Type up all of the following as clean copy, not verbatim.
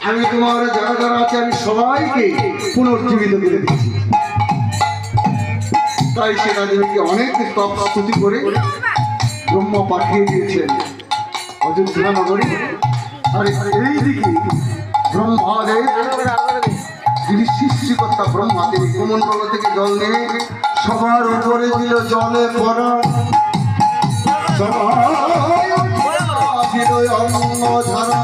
আমি তোমার যারা যারা আছে আমি সবাইকে পুনর্জীবিত করে দিচ্ছি। তাই সেটা দেবীকে অনেক তপ স্তুতি করে ব্রহ্মা পাঠিয়ে দিয়েছেন অযোধ্যা নগরী। আর এইদিকে ব্রহ্মাদেব যিনি সৃষ্টিকর্তা ব্রহ্মাদেব কমণ্ডল থেকে জল নিয়ে সবার উপরে দিল জলে পড়া অঙ্গ ধারা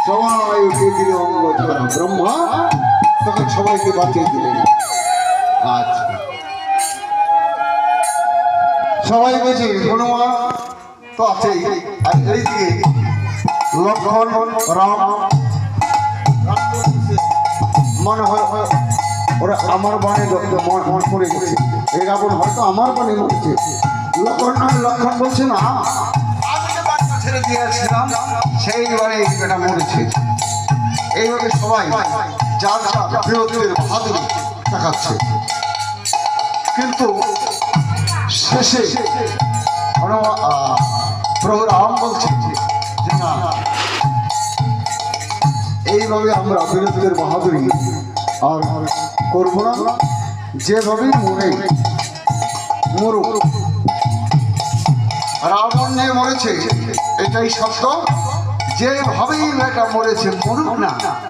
সবাইকে দিল অঙ্গ ধারা। ব্রহ্মা তখন সবাইকে বাঁচিয়ে দিলেন। আচ্ছা সবাই বেঁচে হনুমান তো আছেই, আর এইদিকে লক্ষণ রাম মনে হয় ওরা আমার বাণী মন করে গেছে। এই রাবণ হয়তো আমার বাণী মরছে। লক্ষণ বলছে না, আমি যে বাচ্চা ছেড়ে দিয়েছিলাম সেই বাণী এটা মরেছে। এইভাবে সবাই যার যার বিরোধীদের বাহাদুরি দেখাচ্ছে, কিন্তু শেষে প্রভু রাম বলছে যে না, এইভাবে আমরা বিরোধীদের বাহাদুরি আর করবো না। যেভাবেই মরে মরুক, রাবণ নিয়ে মরেছে এটাই সত্য, যেভাবেই এটা মরেছে মরুক না।